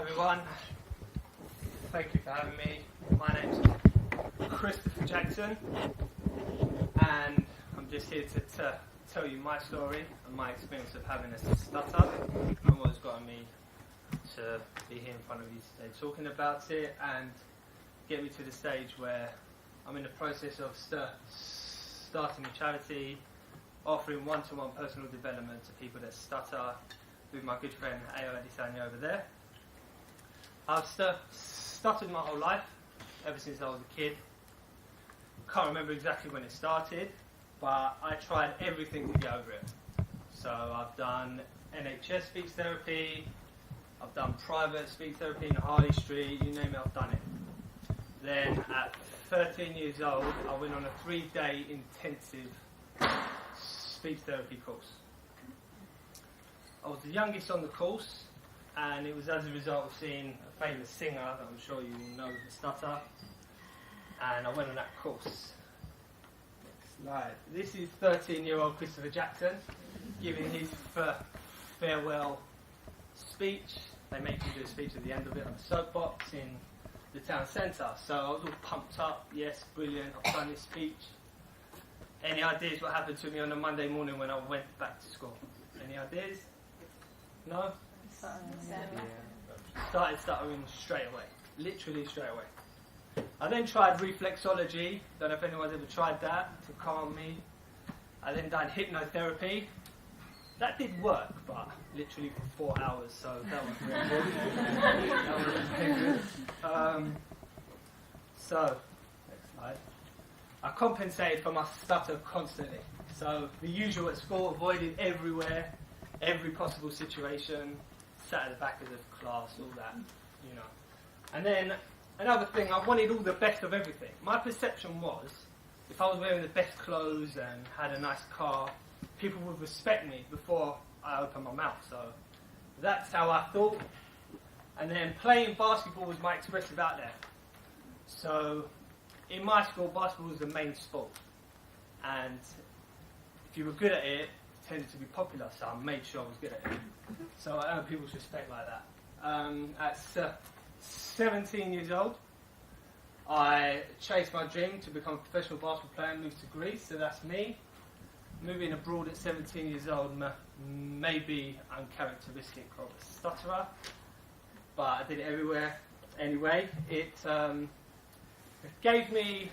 everyone. Thank you for having me. My name's Christopher Jackson, and I'm just here to tell you my story and my experience of having a stutter and what's gotten me to be here in front of you today talking about it and get me to the stage where I'm in the process of starting a charity, offering one-to-one personal development to people that stutter with my good friend Ayo Adesanya over there. I've stuttered my whole life, ever since I was a kid. Can't remember exactly when it started, but I tried everything to get over it. So I've done NHS speech therapy, I've done private speech therapy in Harley Street, you name it, I've done it. Then at 13 years old, I went on a 3-day intensive speech therapy course. I was the youngest on the course, and it was as a result of seeing a famous singer that I'm sure you all know, the Stutter, and I went on that course. Next slide. This is 13-year-old Christopher Jackson giving his farewell speech. They make him do a speech at the end of it on the soapbox in the town centre. So I was all pumped up. Yes, brilliant, I've done this speech. Any ideas what happened to me on a Monday morning when I went back to school? Any ideas? No? Started stuttering straight away. Literally straight away. I then tried reflexology. Don't know if anyone's ever tried that to calm me. I then done hypnotherapy. That did work, but literally for 4 hours, so that was really good. That was really good. So, next slide. I compensated for my stutter constantly. So the usual at school, avoided everywhere, every possible situation, sat at the back of the class, all that, you know. And then another thing, I wanted all the best of everything. My perception was, if I was wearing the best clothes and had a nice car, people would respect me before I opened my mouth. So that's how I thought. And then playing basketball was my expressive outlet. So in my school, basketball was the main sport. And if you were good at it, it tended to be popular, so I made sure I was good at it. So I earned people's respect like that. At 17 years old, I chased my dream to become a professional basketball player and moved to Greece, so that's me. Moving abroad at 17 years old may be uncharacteristic of a stutterer, but I did it everywhere anyway. It gave me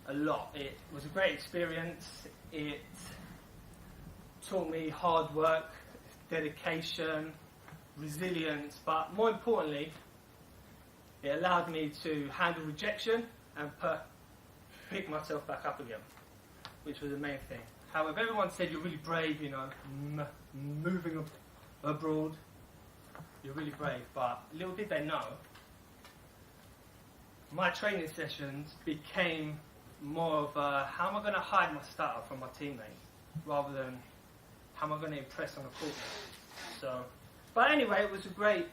a lot. It was a great experience. It taught me hard work, dedication, resilience, but more importantly, it allowed me to handle rejection and pick myself back up again, which was the main thing. However, everyone said you're really brave, you know, moving abroad, you're really brave, but little did they know, my training sessions became more of a, how am I going to hide my stutter from my teammates, rather than how am I going to impress on a court. So, but anyway, it was a great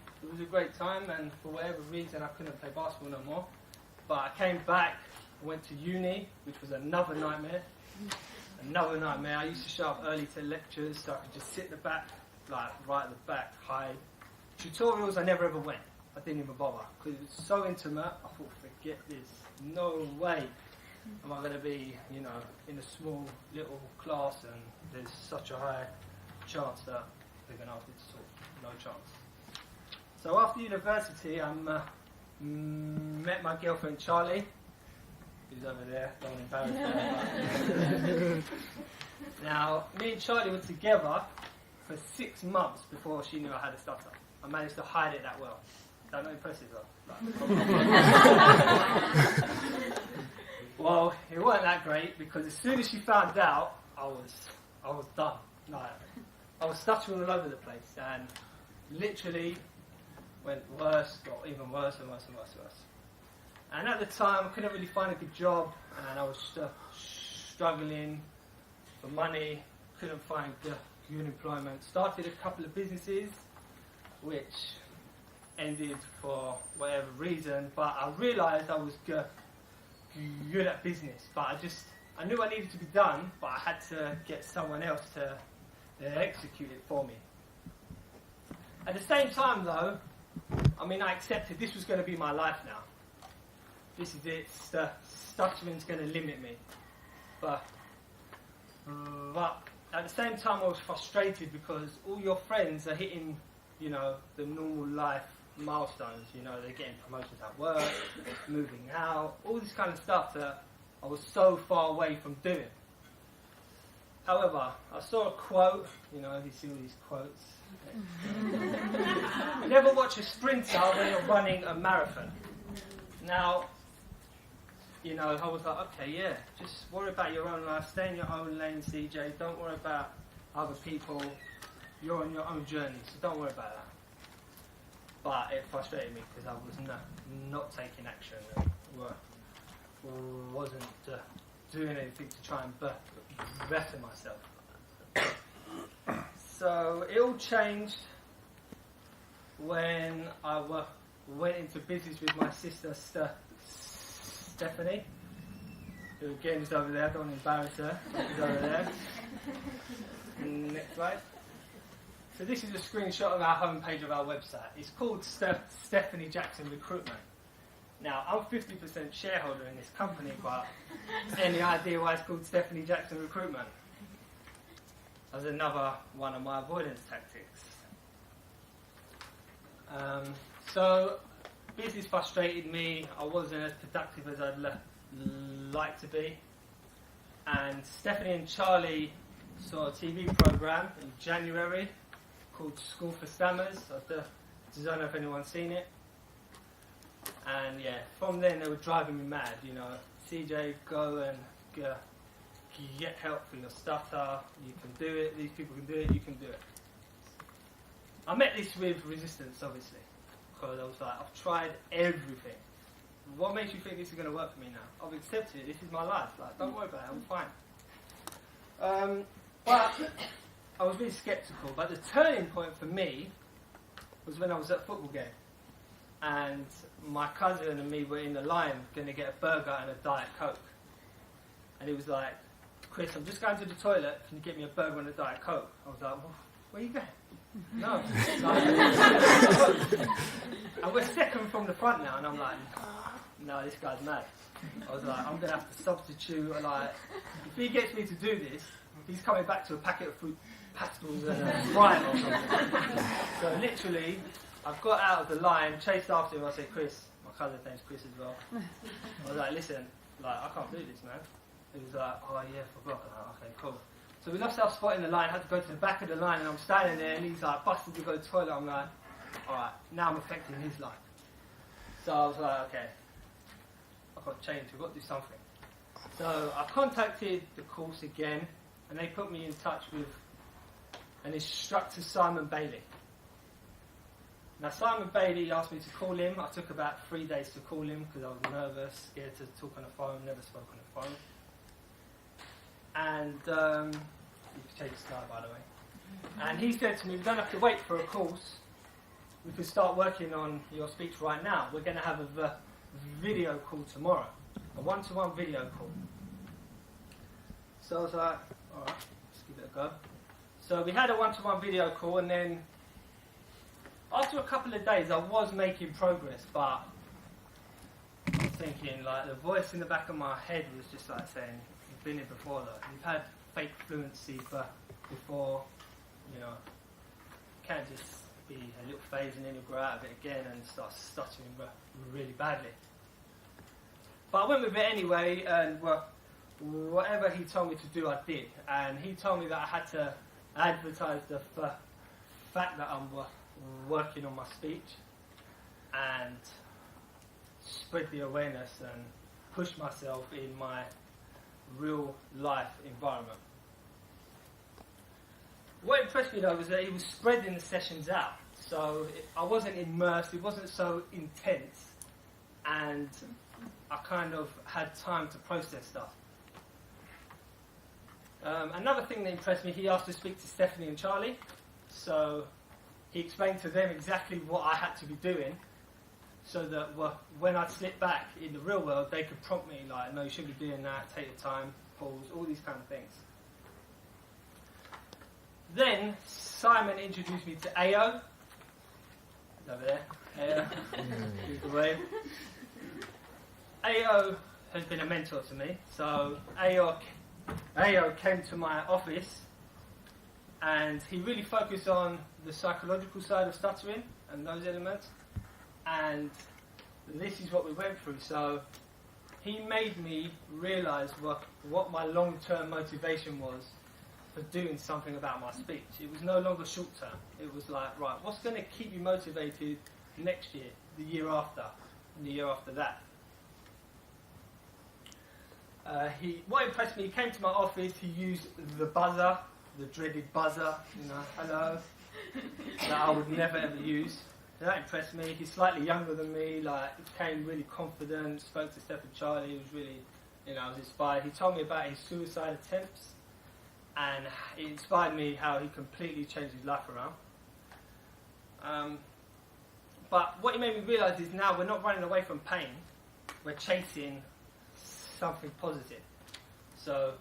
time, and for whatever reason I couldn't play basketball no more. But I came back, went to uni, which was another nightmare. I used to show up early to lectures so I could just sit in the back, like right at the back, hide. Tutorials I never ever went. I didn't even bother because it was so intimate. I thought, forget this. No way am I going to be, you know, in a small little class and there's such a high chance that they're going to ask me to talk. No chance. So after university, I met my girlfriend Charlie, who's over there. Don't embarrass her. Now, me and Charlie were together for 6 months before she knew I had a stutter. I managed to hide it that well. That's not impressive though. Well, it wasn't that great because as soon as she found out, I was done. Like, I was stuttering all over the place and literally went worse, got even worse and worse and worse and worse. And at the time, I couldn't really find a good job, and I was struggling for money, couldn't find good employment. Started a couple of businesses, which ended for whatever reason, but I realised I was good at business, but I knew I needed to be done, but I had to get someone else to execute it for me. At the same time though, I mean, I accepted this was going to be my life now. This is it. Stuttering's going to limit me. But at the same time, I was frustrated because all your friends are hitting, you know, the normal life milestones. You know, they're getting promotions at work, moving out, all this kind of stuff that I was so far away from doing. However, I saw a quote, you know, you see all these quotes. Never watch a sprinter when you're running a marathon. Now, you know, I was like, okay, yeah, just worry about your own life, stay in your own lane, CJ, don't worry about other people, you're on your own journey, so don't worry about that. But it frustrated me because I was not taking action and wasn't doing anything to try and better myself. So it all changed when I went into business with my sister Stephanie, who again is over there. I don't want to embarrass her. She's over there. Next slide. So this is a screenshot of our homepage of our website. It's called Stephanie Jackson Recruitment. Now, I'm 50% shareholder in this company, but any idea why it's called Stephanie Jackson Recruitment? That's another one of my avoidance tactics. So, business frustrated me. I wasn't as productive as I'd like to be. And Stephanie and Charlie saw a TV program in January called School for Stammers. I don't know if anyone's seen it. And yeah, from then they were driving me mad, you know. CJ, go and get help for your stutter. You can do it. These people can do it. You can do it. I met this with resistance, obviously, because I was like, I've tried everything. What makes you think this is going to work for me now? I've accepted it. This is my life. Like, don't worry about it. I'm fine. But I was really sceptical. But the turning point for me was when I was at a football game. And my cousin and me were in the line going to get a burger and a Diet Coke. And he was like, Chris, I'm just going to the toilet. Can you get me a burger and a Diet Coke? I was like, well, where are you going? No. And we're second from the front now. And I'm like, no, this guy's mad. I was like, I'm going to have to substitute. Like, if he gets me to do this, he's coming back to a packet of fruit pastels and a Sprite or something. So literally, I got out of the line, chased after him. I said, Chris, my cousin's name's Chris as well. I was like, listen, like, I can't do this, man. He was like, oh yeah, forgot. Like, okay, cool. So we lost our spot in the line, had to go to the back of the line, and I'm standing there, and he's like, busted to go to the toilet. I'm like, alright, now I'm affecting his life. So I was like, okay, I've got to change, we've got to do something. So I contacted the course again, and they put me in touch with an instructor, Simon Bailey. Now, Simon Bailey asked me to call him. I took about 3 days to call him because I was nervous, scared to talk on the phone, never spoke on the phone. And, you can change the slide, by the way. And he said to me, we don't have to wait for a course. We can start working on your speech right now. We're going to have a video call tomorrow, a one-to-one video call. So I was like, all right, let's give it a go. So we had a one-to-one video call, and then after a couple of days, I was making progress, but I was thinking, like, the voice in the back of my head was just like saying, you've been here before, though. You've had fake fluency before, you know. You can't just be a little phase and then you'll grow out of it again and start stuttering really badly. But I went with it anyway, and whatever he told me to do, I did. And he told me that I had to advertise the fact that I'm working on my speech and spread the awareness and push myself in my real life environment. What impressed me though was that he was spreading the sessions out, so I wasn't immersed, it wasn't so intense, and I kind of had time to process stuff. Another thing that impressed me, he asked to speak to Stephanie and Charlie, so he explained to them exactly what I had to be doing, so that when I'd slip back in the real world, they could prompt me, like, no, you shouldn't be doing that, take your time, pause, all these kind of things. Then Simon introduced me to AO, over there, He's away. AO has been a mentor to me. So AO came to my office and he really focused on the psychological side of stuttering and those elements. And this is what we went through. So he made me realise what my long-term motivation was for doing something about my speech. It was no longer short-term. It was like, right, what's going to keep you motivated next year, the year after, and the year after that? What impressed me, he came to my office, he used the buzzer, the dreaded buzzer, hello, that I would never ever use. So that impressed me. He's slightly younger than me, he came really confident, spoke to Steph and Charlie, he was really, I was inspired. He told me about his suicide attempts, and it inspired me how he completely changed his life around. But what he made me realise is now we're not running away from pain, we're chasing something positive. So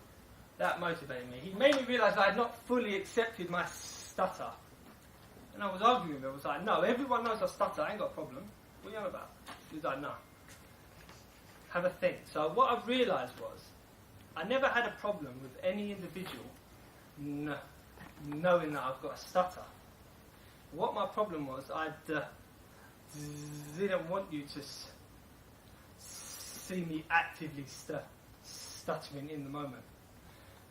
that motivated me. He made me realise I had not fully accepted my stutter. And I was arguing with him. I was like, no, everyone knows I stutter, I ain't got a problem. What are you on about? He was like, no. Have a think. So what I realised was, I never had a problem with any individual knowing that I've got a stutter. What my problem was, I didn't want you to see me actively stuttering in the moment.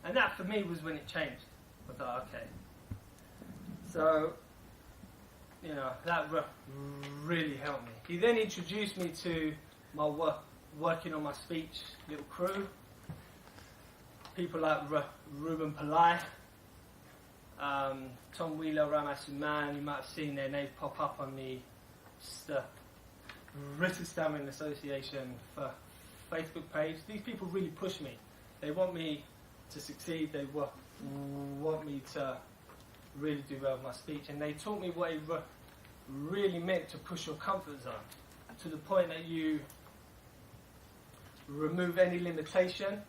And that for me was when it changed. I thought, okay. So, that really helped me. He then introduced me to my working on my speech little crew. People like Ruben Pillai, Tom Wheeler, Rama Suman. You might have seen their names pop up on the British Stammering Association for Facebook page. These people really push me. They want me to succeed. They want me to really do well with my speech. And they taught me what it really meant to push your comfort zone to the point that you remove any limitation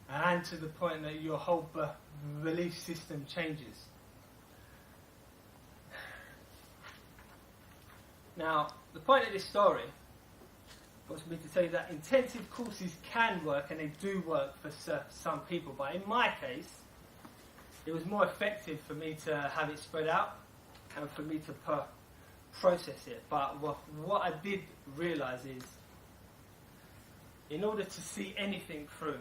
and to the point that your whole belief system changes. Now, the point of this story was for me to tell you that intensive courses can work, and they do work for some people, but in my case, it was more effective for me to have it spread out and for me to process it. But what I did realise is, in order to see anything through,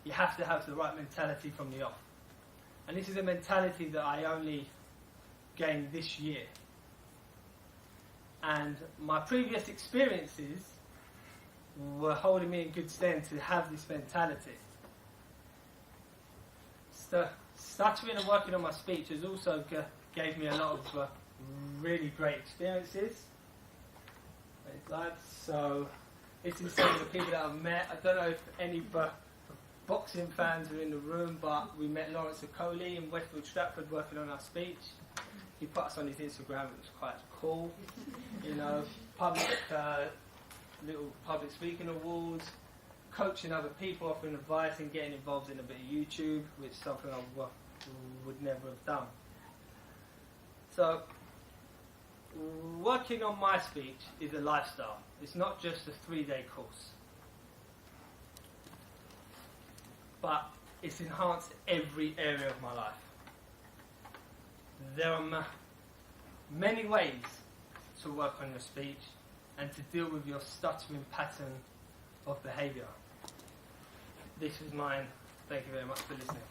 you have to have the right mentality from the off. And this is a mentality that I only gained this year. And my previous experiences were holding me in good stead to have this mentality. Stuttering and working on my speech has also gave me a lot of really great experiences. So this is some of the people that I've met. I don't know if any boxing fans are in the room, but we met Lawrence Okoli in Westfield Stratford working on our speech. He put us on his Instagram, which was quite cool. Little public speaking awards, coaching other people, offering advice and getting involved in a bit of YouTube, which is something I would never have done. So, working on my speech is a lifestyle. It's not just a 3-day course. But it's enhanced every area of my life. There are many ways to work on your speech and to deal with your stuttering pattern of behaviour. This was mine. Thank you very much for listening.